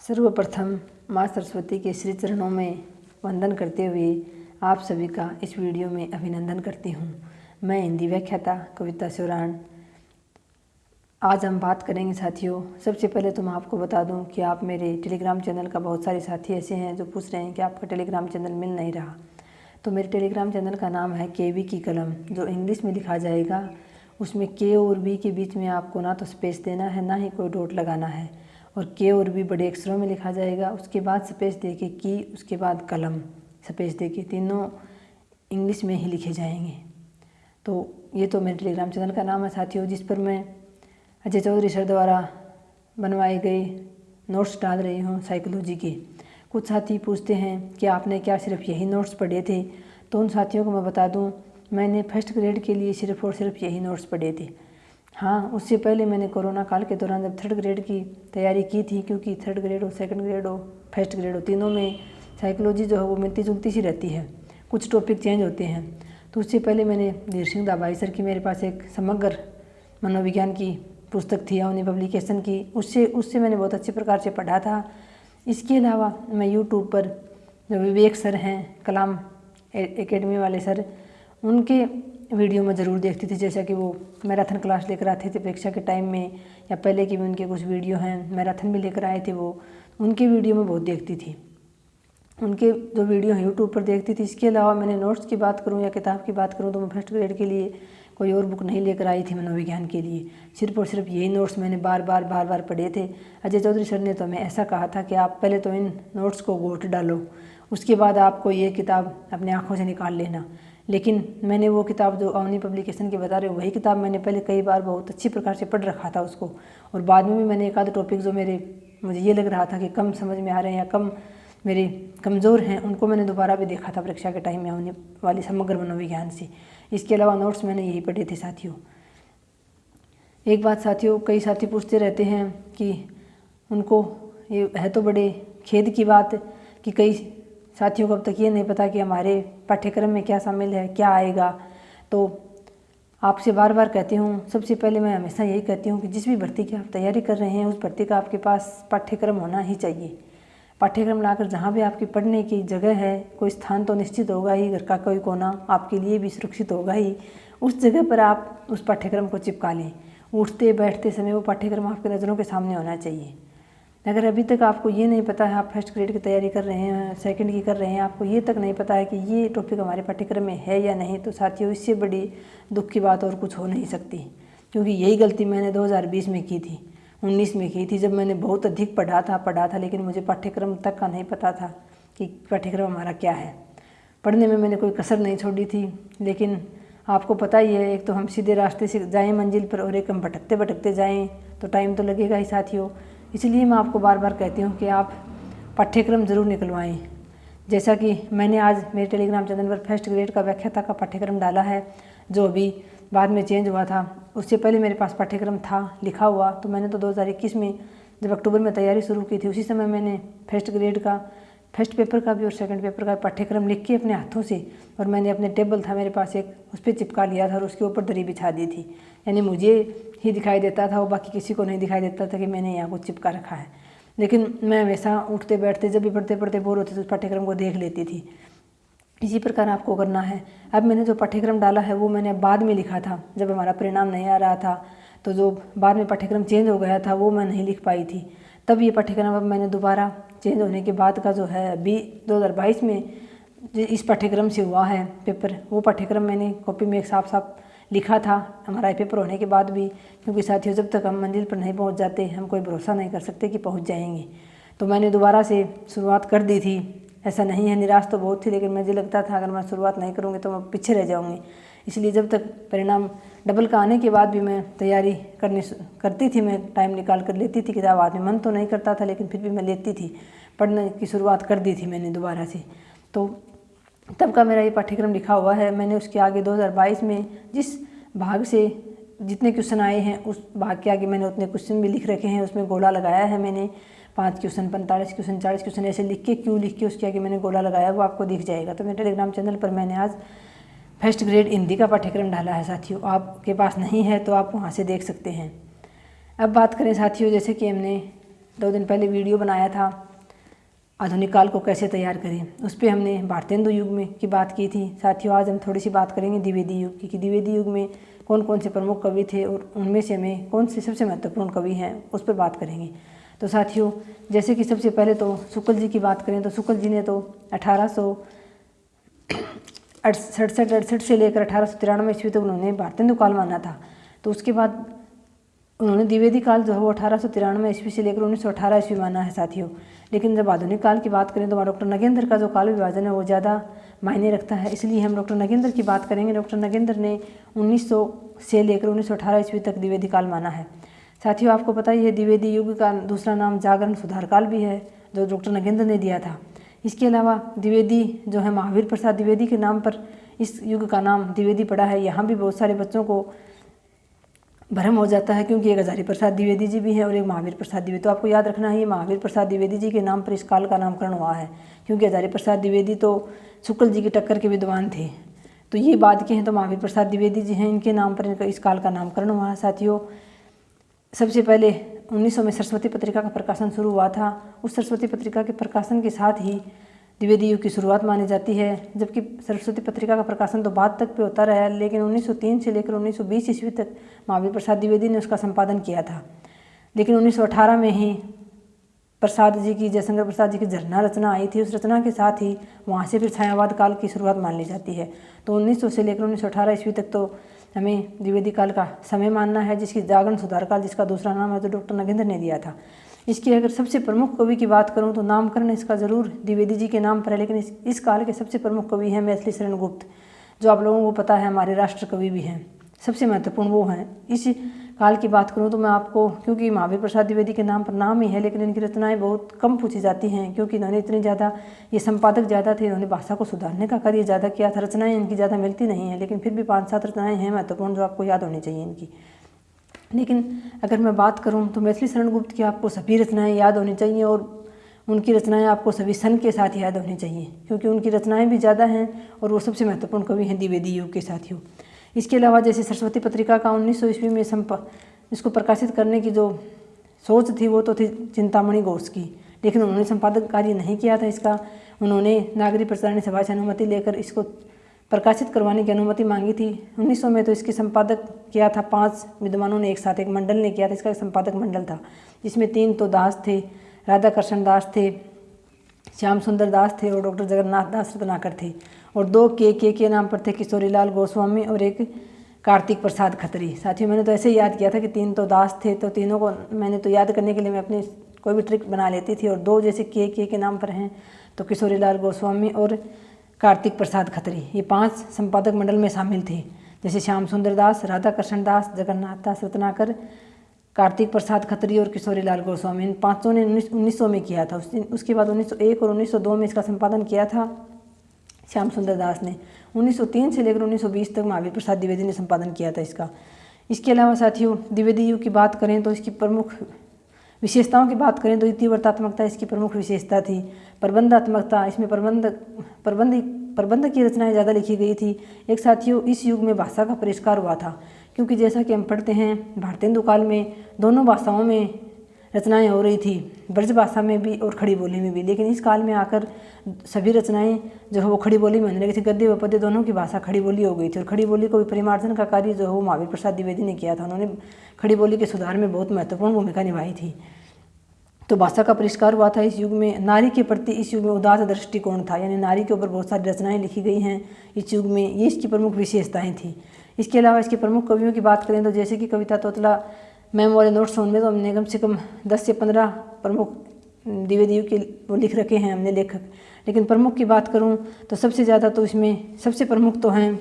सर्वप्रथम माँ सरस्वती के श्री चरणों में वंदन करते हुए आप सभी का इस वीडियो में अभिनंदन करती हूँ। मैं हिंदी व्याख्याता कविता शिवराण। आज हम बात करेंगे साथियों, सबसे पहले तो मैं आपको बता दूं कि आप मेरे टेलीग्राम चैनल का बहुत सारे साथी ऐसे हैं जो पूछ रहे हैं कि आपका टेलीग्राम चैनल मिल नहीं रहा। तो मेरे टेलीग्राम चैनल का नाम है केवी की कलम, जो इंग्लिश में लिखा जाएगा। उसमें के और बी के बीच में आपको ना तो स्पेस देना है, ना ही कोई डॉट लगाना है, और के और बी बड़े अक्षरों में लिखा जाएगा। उसके बाद स्पेस देके की, उसके बाद कलम स्पेस देके, तीनों इंग्लिश में ही लिखे जाएंगे। तो ये तो मेरे टेलीग्राम चैनल का नाम है साथियों, जिस पर मैं अजय चौधरी सर द्वारा बनवाए गए नोट्स डाल रही हूँ साइकोलॉजी के। कुछ साथी पूछते हैं कि आपने क्या सिर्फ यही नोट्स पढ़े थे, तो उन साथियों को मैं बता दूं, मैंने फर्स्ट ग्रेड के लिए सिर्फ और सिर्फ यही नोट्स पढ़े थे। हाँ, उससे पहले मैंने कोरोना काल के दौरान जब थर्ड ग्रेड की तैयारी की थी, क्योंकि थर्ड ग्रेड हो, सेकंड ग्रेड हो, फर्स्ट ग्रेड हो, तीनों में साइकोलॉजी जो है वो मिलती जुलती सी रहती है, कुछ टॉपिक चेंज होते हैं। तो उससे पहले मैंने धीर सिंह दाभाई सर की, मेरे पास एक समग्र मनोविज्ञान की पुस्तक थी अवनी पब्लिकेशन की, उससे मैंने बहुत अच्छे प्रकार से पढ़ा था। इसके अलावा मैं यूट्यूब पर जो विवेक सर हैं, कलाम एकेडमी वाले सर, उनके वीडियो में ज़रूर देखती थी। जैसा कि वो मैराथन क्लास लेकर आते थे परीक्षा के टाइम में, या पहले की भी उनके कुछ वीडियो हैं, मैराथन भी लेकर आए थे वो, उनके वीडियो में बहुत देखती थी। उनके जो वीडियो हैं यूट्यूब पर देखती थी। इसके अलावा मैंने नोट्स की बात करूं या किताब की बात करूं तो मैं फर्स्ट ग्रेड के लिए कोई और बुक नहीं लेकर आई थी मनोविज्ञान के लिए। सिर्फ और सिर्फ यही नोट्स मैंने बार बार पढ़े थे। अजय चौधरी सर ने तो हमें ऐसा कहा था कि आप पहले तो इन नोट्स को घोट डालो, उसके बाद आपको ये किताब अपने आँखों से निकाल लेना। लेकिन मैंने वो किताब जो अवनी पब्लिकेशन की बता रहे हो, वही किताब मैंने पहले कई बार बहुत अच्छी प्रकार से पढ़ रखा था उसको, और बाद में भी मैंने एक आध टॉपिक जो मुझे ये लग रहा था कि कम समझ में आ रहे हैं या कम मेरे कमज़ोर हैं, उनको मैंने दोबारा भी देखा था परीक्षा के टाइम में अवनी वाली समग्र मनोविज्ञान से। इसके अलावा नोट्स मैंने यही पढ़े थे साथियों। एक बात साथियों, कई साथी पूछते रहते हैं कि उनको ये है तो बड़े खेद की बात कि कई साथियों को अब तक ये नहीं पता कि हमारे पाठ्यक्रम में क्या शामिल है, क्या आएगा। तो आपसे बार बार कहती हूँ, सबसे पहले मैं हमेशा यही कहती हूँ कि जिस भी भर्ती की आप तैयारी कर रहे हैं, उस भर्ती का आपके पास पाठ्यक्रम होना ही चाहिए। पाठ्यक्रम लाकर जहाँ भी आपकी पढ़ने की जगह है, कोई स्थान तो निश्चित होगा ही, घर का कोई कोना आपके लिए भी सुरक्षित होगा ही, उस जगह पर आप उस पाठ्यक्रम को चिपका लें। उठते बैठते समय वो पाठ्यक्रम आपके नज़रों के सामने होना चाहिए। अगर अभी तक आपको ये नहीं पता है, आप फर्स्ट ग्रेड की तैयारी कर रहे हैं, सेकंड की कर रहे हैं, आपको ये तक नहीं पता है कि ये टॉपिक हमारे पाठ्यक्रम में है या नहीं, तो साथियों इससे बड़ी दुख की बात और कुछ हो नहीं सकती। क्योंकि यही गलती मैंने 2020 में की थी, 19 में की थी, जब मैंने बहुत अधिक पढ़ा था, लेकिन मुझे पाठ्यक्रम तक का नहीं पता था कि पाठ्यक्रम हमारा क्या है। पढ़ने में मैंने कोई कसर नहीं छोड़ी थी, लेकिन आपको पता ही है, एक तो हम सीधे रास्ते से जाएं मंजिल पर, और एक हम भटकते भटकते जाएं तो टाइम तो लगेगा ही साथियों। इसलिए मैं आपको बार बार कहती हूँ कि आप पाठ्यक्रम ज़रूर निकलवाएं। जैसा कि मैंने आज मेरे टेलीग्राम चैनल पर फर्स्ट ग्रेड का व्याख्याता का पाठ्यक्रम डाला है, जो अभी बाद में चेंज हुआ था। उससे पहले मेरे पास पाठ्यक्रम था लिखा हुआ, तो मैंने तो 2021 में जब अक्टूबर में तैयारी शुरू की थी, उसी समय मैंने फर्स्ट ग्रेड का फर्स्ट पेपर का भी और सेकंड पेपर का पाठ्यक्रम लिख के अपने हाथों से, और मैंने अपने टेबल था मेरे पास एक, उस पर चिपका लिया था और उसके ऊपर दरी बिछा दी थी। यानी मुझे ही दिखाई देता था, वो बाकी किसी को नहीं दिखाई देता था कि मैंने यहाँ कुछ चिपका रखा है। लेकिन मैं हमेशा उठते बैठते, जब भी पढ़ते पढ़ते बोर होते तो उस पाठ्यक्रम को देख लेती थी। इसी प्रकार आपको करना है। अब मैंने जो पाठ्यक्रम डाला है वो मैंने बाद में लिखा था, जब हमारा परिणाम नहीं आ रहा था, तो जो बाद में पाठ्यक्रम चेंज हो गया था वो मैं नहीं लिख पाई थी। तब ये पाठ्यक्रम अब मैंने दोबारा चेंज होने के बाद का जो है अभी 2022 में इस पाठ्यक्रम से हुआ है पेपर, वो पाठ्यक्रम मैंने कॉपी में एक साफ साफ लिखा था हमारा पेपर होने के बाद भी। क्योंकि साथियों, जब तक हम मंजिल पर नहीं पहुंच जाते, हम कोई भरोसा नहीं कर सकते कि पहुंच जाएंगे। तो मैंने दोबारा से शुरुआत कर दी थी। ऐसा नहीं है, निराश तो बहुत थी, लेकिन मुझे लगता था अगर मैं शुरुआत नहीं करूँगी तो मैं पीछे रह जाऊँगी। इसलिए जब तक परिणाम डबल का आने के बाद भी मैं तैयारी करती थी, मैं टाइम निकाल कर लेती थी किताब हाथ में। मन तो नहीं करता था, लेकिन फिर भी मैं लेती थी, पढ़ने की शुरुआत कर दी थी मैंने दोबारा से। तो तब का मेरा ये पाठ्यक्रम लिखा हुआ है। मैंने उसके आगे 2022 में जिस भाग से जितने क्वेश्चन आए हैं, उस भाग के आगे मैंने उतने क्वेश्चन भी लिख रखे हैं। उसमें गोला लगाया है मैंने, 5 क्वेश्चन, 45 क्वेश्चन, 40 क्वेश्चन ऐसे लिख के, क्यों लिख के उसके आगे मैंने गोला लगाया, वो आपको दिख जाएगा। तो मेरे टेलीग्राम चैनल पर मैंने आज फर्स्ट ग्रेड हिंदी का पाठ्यक्रम डाला है साथियों। आपके पास नहीं है तो आप वहाँ से देख सकते हैं। अब बात करें साथियों, जैसे कि हमने 2 दिन पहले वीडियो बनाया था, आधुनिक काल को कैसे तैयार करें। उस पर हमने भारतेंदु युग में की बात की थी। साथियों, आज हम थोड़ी सी बात करेंगे द्विवेदी युग की, कि द्विवेदी युग में कौन कौन से प्रमुख कवि थे और उनमें से हमें कौन से सबसे महत्वपूर्ण कवि हैं, उस पर बात करेंगे। तो साथियों, जैसे कि सबसे पहले तो शुक्ल जी की बात करें तो शुक्ल जी ने तो 1867 से लेकर 1893 ईस्वी तक उन्होंने भारतेंदु काल माना था। तो उसके बाद उन्होंने द्विवेदी काल जो है वो 1893 ईस्वी से लेकर 1918 ईस्वी माना है साथियों। लेकिन जब आधुनिक काल की बात करें तो डॉक्टर नगेंद्र का जो काल विभाजन है वो ज़्यादा मायने रखता है, इसलिए हम डॉक्टर नगेंद्र की बात करेंगे। डॉक्टर नगेंद्र ने 1900 से लेकर 1918 ईस्वी तक द्विवेदी काल माना है। साथियों, आपको पता ही है द्विवेदी युग का दूसरा नाम जागरण सुधार काल भी है, जो डॉक्टर नगेंद्र ने दिया था। इसके अलावा द्विवेदी जो है महावीर प्रसाद द्विवेदी के नाम पर इस युग का नाम द्विवेदी पड़ा है। यहाँ भी बहुत सारे बच्चों को भ्रम हो जाता है, क्योंकि एक हजारी प्रसाद द्विवेदी जी भी है और एक महावीर प्रसाद द्विवेदी। तो आपको याद रखना है, ये महावीर प्रसाद द्विवेदी जी के नाम पर इस काल का नामकरण हुआ है, क्योंकि हजारी प्रसाद द्विवेदी तो शुक्ल जी की टक्कर के विद्वान थे। तो ये बाद के हैं, तो महावीर प्रसाद द्विवेदी जी हैं, इनके नाम पर इस काल का नामकरण हुआ है। साथियों, सबसे पहले 1900 में सरस्वती पत्रिका का प्रकाशन शुरू हुआ था। उस सरस्वती पत्रिका के प्रकाशन के साथ ही द्विवेदी युग की शुरुआत मानी जाती है, जबकि सरस्वती पत्रिका का प्रकाशन तो बाद तक पे होता रहा, लेकिन 1903 से लेकर 1920 ईस्वी तक महावीर प्रसाद द्विवेदी ने उसका संपादन किया था। लेकिन 1918 में ही प्रसाद जी की, जयशंकर प्रसाद जी की झरना रचना आई थी। उस रचना के साथ ही वहाँ से फिर छायावाद काल की शुरुआत मान ली जाती है। तो 1900 से लेकर 1918 ईस्वी तक तो हमें द्विवेदी काल का समय मानना है, जिसकी जागरण सुधार काल, जिसका दूसरा नाम है तो डॉक्टर नगेंद्र ने दिया था। इसकी अगर सबसे प्रमुख कवि की बात करूं तो नामकरण इसका ज़रूर द्विवेदी जी के नाम पर है, लेकिन इस काल के सबसे प्रमुख कवि हैं मैथिली शरण गुप्त, जो आप लोगों को पता है हमारे राष्ट्र कवि भी हैं, सबसे महत्वपूर्ण वो हैं। इस काल की बात करूं तो मैं आपको, क्योंकि महावीर प्रसाद द्विवेदी के नाम पर नाम ही है, लेकिन इनकी रचनाएं बहुत कम पूछी जाती हैं, क्योंकि इन्होंने इतनी ज़्यादा, ये संपादक ज़्यादा थे, इन्होंने भाषा को सुधारने का कार्य ज़्यादा किया था। रचनाएं इनकी ज़्यादा मिलती नहीं हैं, लेकिन फिर भी 5-7 रचनाएं हैं महत्वपूर्ण, जो आपको याद होनी चाहिए इनकी। लेकिन अगर मैं बात करूं तो मैथिली शरण गुप्त की आपको सभी रचनाएं याद होनी चाहिए, और उनकी रचनाएं आपको सभी सन के साथ याद होनी चाहिए, क्योंकि उनकी रचनाएं भी ज़्यादा हैं और वो सबसे महत्वपूर्ण कवि हैं द्विवेदी युग के साथियों। इसके अलावा जैसे सरस्वती पत्रिका का 1900 ईस्वी में इसको प्रकाशित करने की जो सोच थी वो तो थी चिंतामणि घोष की, लेकिन उन्होंने संपादक कार्य नहीं किया था इसका। उन्होंने नागरिक प्रसारण सभा से अनुमति लेकर इसको प्रकाशित करवाने की अनुमति मांगी थी। 1900 में तो इसके संपादक किया था 5 विद्वानों ने एक साथ, एक मंडल ने किया था, इसका संपादक मंडल था, जिसमें 3 तो दास थे, राधा कृष्ण दास थे, श्याम सुंदर दास थे और डॉक्टर जगन्नाथ दास रत्नाकर थे, और 2 के नाम पर थे, किशोरीलाल गोस्वामी और एक कार्तिक प्रसाद खत्री। साथियों, मैंने तो ऐसे ही याद किया था कि 3 तो दास थे, तो तीनों को मैंने तो याद करने के लिए मैं अपनी कोई भी ट्रिक बना लेती थी, और 2 जैसे के नाम पर हैं तो किशोरीलाल गोस्वामी और कार्तिक प्रसाद खत्री, ये 5 संपादक मंडल में शामिल थे। जैसे श्याम सुंदर दास, राधा कृष्ण दास, जगन्नाथ दास रत्नाकर, कार्तिक प्रसाद खत्री और किशोरीलाल गोस्वामी, इन 5 ने 1900 में किया था। उसके बाद 1901 और 1902 में इसका संपादन किया था श्याम सुंदर दास ने। 1903 से लेकर 1920 तक महावीर प्रसाद द्विवेदी ने संपादन किया था इसका। इसके अलावा साथियों, द्विवेदी युग की बात करें तो इसकी प्रमुख विशेषताओं की बात करें तो इतिवृत्तात्मकता इसकी प्रमुख विशेषता थी। प्रबंधात्मकता, इसमें प्रबंध की रचनाएं ज़्यादा लिखी गई थी। एक साथियों, इस युग में भाषा का परिष्कार हुआ था, क्योंकि जैसा कि हम पढ़ते हैं भारतेंदु काल में दोनों भाषाओं में रचनाएं हो रही थी, ब्रज भाषा में भी और खड़ी बोली में भी। लेकिन इस काल में आकर सभी रचनाएं जो है वो खड़ी बोली में होने लगी थी। गद्य व पद्य दोनों की भाषा खड़ी बोली हो गई थी, और खड़ी बोली को भी परिमार्जन का कार्य जो है वो महावीर प्रसाद द्विवेदी ने किया था। उन्होंने खड़ी बोली के सुधार में बहुत महत्वपूर्ण भूमिका निभाई थी। तो भाषा का परिष्कार हुआ था इस युग में। नारी के प्रति इस युग में उदार दृष्टिकोण था, यानी नारी के ऊपर बहुत सारी रचनाएं लिखी गई हैं इस युग में, ये इसकी प्रमुख विशेषताएं थी। इसके अलावा इसके प्रमुख कवियों की बात करें तो जैसे कि कविता तोतला मैम वाले नोट्स उनमें तो हमने कम से कम 10 से 15 प्रमुख द्विवेदी युग के वो लिख रखे हैं हमने लेखक। लेकिन प्रमुख की बात करूं तो सबसे ज़्यादा तो इसमें सबसे प्रमुख तो हैं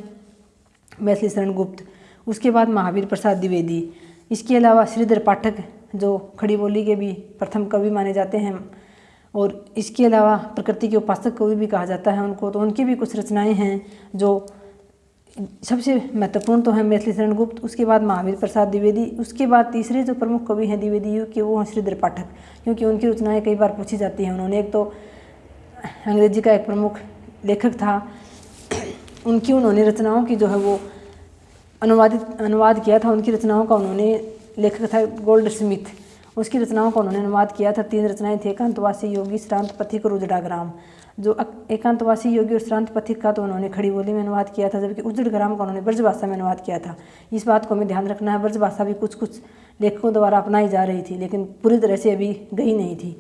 मैथिली शरण गुप्त, उसके बाद महावीर प्रसाद द्विवेदी, इसके अलावा श्रीधर पाठक जो खड़ी बोली के भी प्रथम कवि माने जाते हैं, और इसके अलावा प्रकृति के उपासक कवि भी कहा जाता है उनको। तो उनकी भी कुछ रचनाएं हैं जो सबसे महत्वपूर्ण तो है मैथिली शरण गुप्त, उसके बाद महावीर प्रसाद द्विवेदी, उसके बाद तीसरे जो प्रमुख कवि हैं द्विवेदी युग के वो हैं श्रीधर पाठक, क्योंकि उनकी रचनाएं कई बार पूछी जाती हैं। उन्होंने एक तो अंग्रेजी का एक प्रमुख लेखक था, उन्होंने रचनाओं की जो है वो अनुवाद किया था, उनकी रचनाओं का उन्होंने लेखक था गोल्ड स्मिथ, उसकी रचनाओं का उन्होंने अनुवाद किया था। 3 रचनाएं थी, एकांतवासी योगी, श्रांत पथिक और उजड़ा ग्राम। जो एकांतवासी योगी और श्रांत पथिक का तो उन्होंने खड़ी बोली में अनुवाद किया था, जबकि उजड़ ग्राम का उन्होंने ब्रज भाषा में अनुवाद किया था। इस बात को हमें ध्यान रखना है, ब्रज भाषा भी कुछ कुछ लेखकों द्वारा अपनाई जा रही थी, लेकिन पूरी तरह से अभी गई नहीं थी।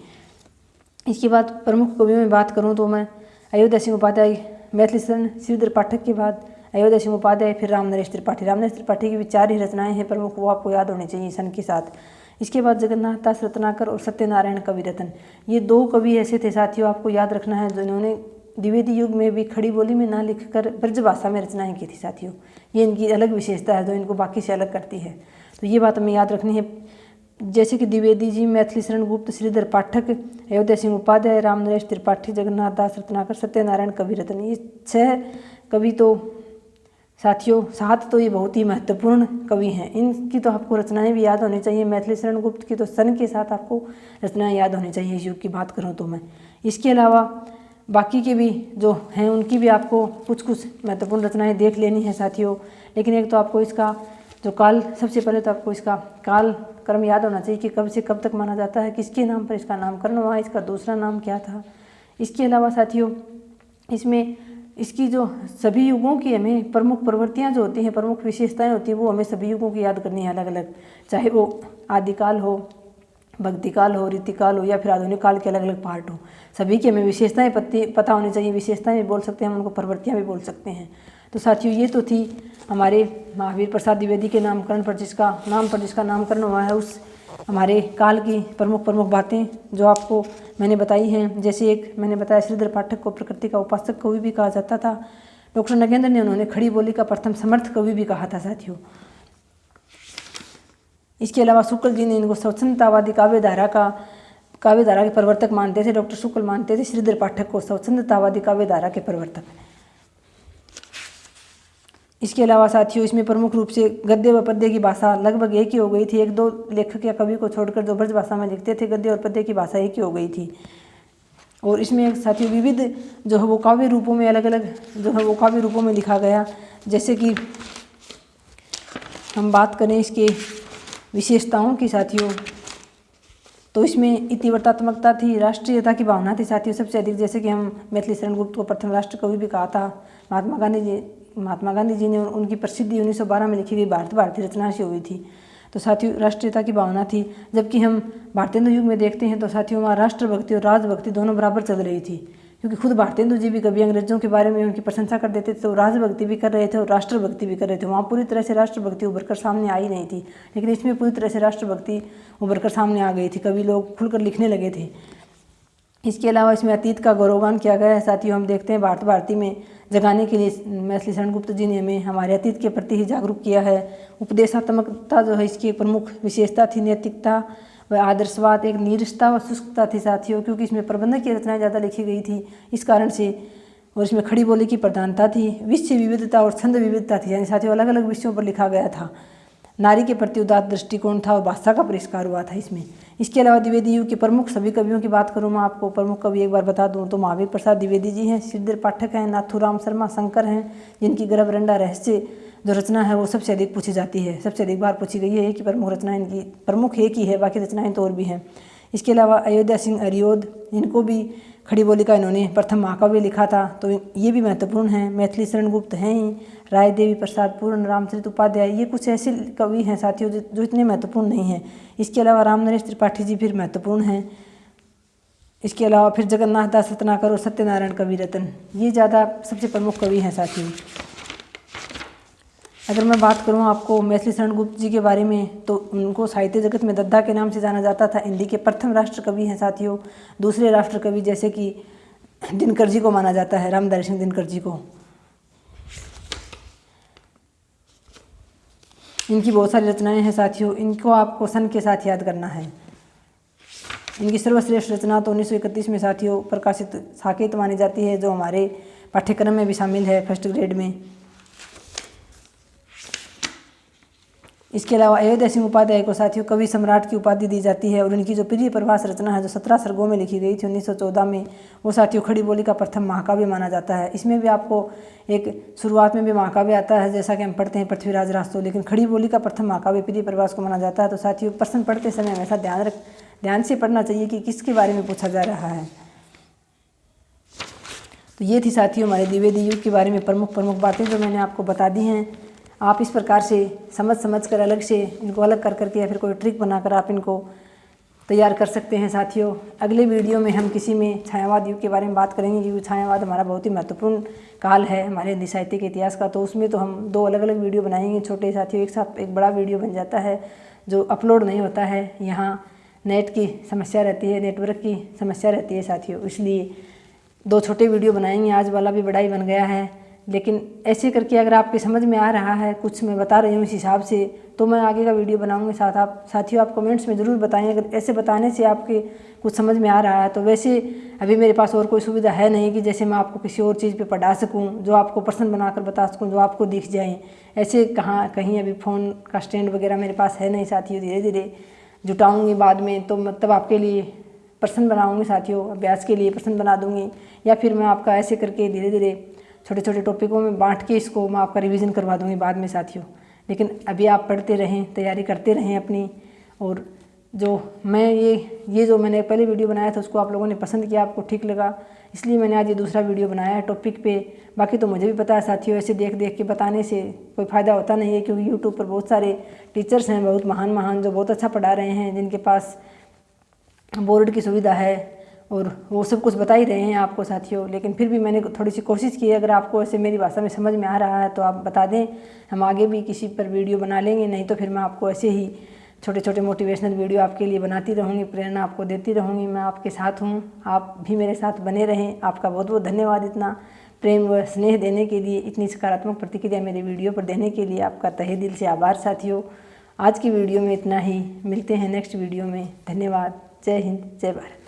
इसके बाद प्रमुख कवियों में बात करूँ तो मैं अयोध्या सिंह उपाध्याय, मैथिली शरण श्रीधर पाठक के बाद अयोध्या सिंह उपाध्याय, फिर रामनरेश त्रिपाठी। रामनरेश त्रिपाठी की भी 4 ही रचनाएं हैं प्रमुख, वो आपको याद होनी चाहिए सन के साथ। इसके बाद जगन्नाथ दास रत्नाकर और सत्यनारायण कविरत्न, ये 2 कवि ऐसे थे साथियों, आपको याद रखना है, जिन्होंने द्विवेदी युग में भी खड़ी बोली में ना लिखकर ब्रज भाषा में रचनाएं की थी साथियों। ये इनकी अलग विशेषता है जो इनको बाकी से अलग करती है, तो ये बात हमें याद रखनी है। जैसे कि द्विवेदी जी, मैथिली शरण गुप्त, श्रीधर पाठक, अयोध्या सिंह उपाध्याय, रामनरेश त्रिपाठी, जगन्नाथ दास रत्नाकर, सत्यनारायण कविरत्न, ये 6 कवि तो साथियों 7 तो ये बहुत ही महत्वपूर्ण कवि हैं। इनकी तो आपको रचनाएं भी याद होनी चाहिए। मैथिली शरण गुप्त की तो सन के साथ आपको रचनाएं याद होनी चाहिए इस युग की बात करूं तो मैं। इसके अलावा बाकी के भी जो हैं उनकी भी आपको कुछ कुछ महत्वपूर्ण रचनाएं देख लेनी है साथियों। लेकिन एक तो आपको इसका जो काल, सबसे पहले तो आपको इसका काल क्रम याद होना चाहिए कि कब से कब तक माना जाता है, किसके नाम पर इसका नामकरण हुआ, इसका दूसरा नाम क्या था। इसके अलावा साथियों इसमें इसकी जो सभी युगों की हमें प्रमुख प्रवृत्तियां जो होती हैं, प्रमुख विशेषताएं होती हैं, वो हमें सभी युगों की याद करनी है अलग अलग, चाहे वो आदिकाल हो, भक्तिकाल हो, रीतिकाल हो, या फिर आधुनिक काल के अलग अलग पार्ट हो। सभी की हमें विशेषताएं पता होनी चाहिए। विशेषताएं भी बोल सकते हैं हम उनको, प्रवृत्तियां भी बोल सकते हैं। तो साथियों ये तो थी हमारे महावीर प्रसाद द्विवेदी के नामकरण पर, जिसका नामकरण हुआ है, उस हमारे काल की प्रमुख बातें जो आपको मैंने बताई हैं। जैसे एक मैंने बताया, श्रीधर पाठक को प्रकृति का उपासक कवि भी कहा जाता था। डॉक्टर नगेंद्र ने उन्होंने खड़ी बोली का प्रथम समर्थ कवि भी कहा था साथियों। इसके अलावा शुक्ल जी ने इनको स्वच्छंदतावादी काव्यधारा के प्रवर्तक मानते थे। डॉक्टर शुक्ल मानते थे श्रीधर पाठक को स्वच्छंदतावादी काव्यधारा के प्रवर्तक। इसके अलावा साथियों इसमें प्रमुख रूप से गद्य व पद्य की भाषा लगभग एक ही हो गई थी। 1-2 लेखक या कवि को छोड़कर जो ब्रज भाषा में लिखते थे, गद्य और पद्य की भाषा एक ही हो गई थी। और इसमें साथियों विविध जो है वो काव्य रूपों में अलग अलग जो है वो काव्य रूपों में लिखा गया। जैसे कि हम बात करें इसके विशेषताओं की साथियों, तो इसमें इतिवृत्तात्मकता थी, राष्ट्रीयता की भावना थी साथियों सबसे अधिक। जैसे कि हम मैथिली शरण गुप्त को प्रथम राष्ट्र कवि भी कहा था। महात्मा गांधी जी ने उनकी प्रसिद्धि 1912 में लिखी गई भारतीय रचना से हुई थी। तो साथियों राष्ट्रीयता की भावना थी। जबकि हम भारतेंदु युग में देखते हैं तो साथियों वहाँ राष्ट्रभक्ति और राजभक्ति दोनों बराबर चल रही थी, क्योंकि खुद भारतेंदु जी भी कभी अंग्रेजों के बारे में उनकी प्रशंसा कर देते थे, तो राजभक्ति भी कर रहे थे और राष्ट्रभक्ति भी कर रहे थे। वहाँ पूरी तरह से राष्ट्रभक्ति उभर कर सामने आई नहीं थी, लेकिन इसमें पूरी तरह से राष्ट्रभक्ति उभर कर सामने आ गई थी। कभी लोग खुलकर लिखने लगे थे। इसके अलावा इसमें अतीत का गौरवगान किया गया है साथियों। हम देखते हैं भारती में जगाने के लिए मैथिली शरण गुप्त जी ने हमें हमारे अतीत के प्रति ही जागरूक किया है। उपदेशात्मकता जो है इसकी प्रमुख विशेषता थी। नैतिकता व आदर्शवाद, एक नीरसता व शुष्कता थी साथियों, क्योंकि इसमें प्रबंधक की रचनाएं ज़्यादा लिखी गई थी इस कारण से। और इसमें खड़ी बोली की प्रधानता थी। विषय विविधता और छंद विविधता थी, यानी साथियों अलग अलग विषयों पर लिखा गया था। नारी के प्रति उदात्त दृष्टिकोण था और भाषा का परिष्कार हुआ था इसमें। इसके अलावा द्विवेदी युग के प्रमुख सभी कवियों की बात करूँ मैं आपको, प्रमुख कवि एक बार बता दूं तो महावीर प्रसाद द्विवेदी जी हैं, श्रीधर पाठक हैं, नाथूराम शर्मा शंकर हैं, जिनकी गर्भरंडा रहस्य जो रचना है वो सबसे अधिक पूछी जाती है, सबसे अधिक बार पूछी गई है। एक ही प्रमुख रचना इनकी, प्रमुख एक ही है, बाकी रचनाएं तो और भी हैं। इसके अलावा अयोध्या सिंह अरियोद, इनको भी खड़ी बोली का इन्होंने प्रथम महाकाव्य लिखा था, तो ये भी महत्वपूर्ण हैं। मैथिली शरण गुप्त हैं ही, राय देवी प्रसाद पूर्ण, रामचरित उपाध्याय, ये कुछ ऐसे कवि हैं साथियों जो इतने महत्वपूर्ण नहीं हैं। इसके अलावा रामनरेश त्रिपाठी जी फिर महत्वपूर्ण हैं। इसके अलावा फिर जगन्नाथ दास रत्नाकर और सत्यनारायण कविरत्न, ये ज़्यादा सबसे प्रमुख कवि हैं साथियों। अगर मैं बात करूं आपको मैथिली शरण गुप्त जी के बारे में, तो उनको साहित्य जगत में दद्दा के नाम से जाना जाता था। हिंदी के प्रथम राष्ट्र कवि हैं साथियों। दूसरे राष्ट्र कवि जैसे कि दिनकर जी को माना जाता है, रामधारी सिंह दिनकर जी को। इनकी बहुत सारी रचनाएं हैं साथियों, इनको आपको सन के साथ याद करना है। इनकी सर्वश्रेष्ठ रचना तो 1931 में साथियों प्रकाशित साकेत मानी जाती है, जो हमारे पाठ्यक्रम में भी शामिल है फर्स्ट ग्रेड में। इसके अलावा अयोध्या सिंह उपाध्याय को साथियों कवि सम्राट की उपाधि दी जाती है और उनकी जो प्रिय प्रवास रचना है जो 17 सर्गों में लिखी गई थी 1914 में, वो साथियों खड़ी बोली का प्रथम महाकाव्य माना जाता है। इसमें भी आपको एक शुरुआत में भी महाकाव्य आता है जैसा कि हम पढ़ते हैं पृथ्वीराज रास्तों, लेकिन खड़ी बोली का प्रथम महाकाव्य प्रिय प्रवास को माना जाता है। तो साथियों प्रश्न पढ़ते समय हमेशा ध्यान से पढ़ना चाहिए कि किसके बारे में पूछा जा रहा है। तो ये थी साथियों हमारे द्विवेदी युग के बारे में प्रमुख बातें जो मैंने आपको बता दी हैं। आप इस प्रकार से समझ कर अलग से इनको अलग कर करके या फिर कोई ट्रिक बनाकर आप इनको तैयार कर सकते हैं। साथियों अगले वीडियो में हम किसी में छायावाद युग के बारे में बात करेंगे, क्योंकि छायावाद हमारा बहुत ही महत्वपूर्ण काल है हमारे हिंदी साहित्य के इतिहास का। तो उसमें तो हम 2 अलग अलग वीडियो बनाएंगे छोटे साथियों, एक साथ एक बड़ा वीडियो बन जाता है जो अपलोड नहीं होता है। यहाँ नेट की समस्या रहती है, नेटवर्क की समस्या रहती है साथियों, इसलिए 2 छोटे वीडियो बनाएंगे। आज वाला भी बड़ा ही बन गया है, लेकिन ऐसे करके अगर आपके समझ में आ रहा है कुछ मैं बता रही हूँ इस हिसाब से, तो मैं आगे का वीडियो बनाऊंगी। साथियों आप कमेंट्स में ज़रूर बताएं अगर ऐसे बताने से आपके कुछ समझ में आ रहा है। तो वैसे अभी मेरे पास और कोई सुविधा है नहीं कि जैसे मैं आपको किसी और चीज़ पे पढ़ा सकूं, जो आपको प्रश्न बनाकर बता सकूं, जो आपको दिख जाए। ऐसे कहीं अभी फ़ोन का स्टैंड वगैरह मेरे पास है नहीं साथियों, धीरे धीरे जुटाऊँगी बाद में, तो मतलब आपके लिए प्रश्न बनाऊँगी साथियों, अभ्यास के लिए प्रश्न बना दूँगी, या फिर मैं आपका ऐसे करके धीरे धीरे छोटे छोटे टॉपिकों में बांट के इसको मैं आपका रिवीजन करवा दूंगी बाद में साथियों। लेकिन अभी आप पढ़ते रहें, तैयारी करते रहें अपनी। और जो मैं ये जो मैंने पहले वीडियो बनाया था उसको आप लोगों ने पसंद किया, आपको ठीक लगा, इसलिए मैंने आज ये दूसरा वीडियो बनाया है टॉपिक पे। बाकी तो मुझे भी पता है साथियों ऐसे देख के बताने से कोई फ़ायदा होता नहीं है, क्योंकि यूट्यूब पर बहुत सारे टीचर्स हैं बहुत महान जो बहुत अच्छा पढ़ा रहे हैं, जिनके पास बोर्ड की सुविधा है और वो सब कुछ बता ही रहे हैं आपको साथियों। लेकिन फिर भी मैंने थोड़ी सी कोशिश की है, अगर आपको ऐसे मेरी भाषा में समझ में आ रहा है तो आप बता दें, हम आगे भी किसी पर वीडियो बना लेंगे। नहीं तो फिर मैं आपको ऐसे ही छोटे छोटे मोटिवेशनल वीडियो आपके लिए बनाती रहूँगी, प्रेरणा आपको देती रहूँगी। मैं आपके साथ हूँ, आप भी मेरे साथ बने रहें। आपका बहुत बहुत धन्यवाद इतना प्रेम व स्नेह देने के लिए, इतनी सकारात्मक प्रतिक्रिया मेरे वीडियो पर देने के लिए आपका तहे दिल से आभार साथियों। आज की वीडियो में इतना ही, मिलते हैं नेक्स्ट वीडियो में। धन्यवाद। जय हिंद, जय भारत।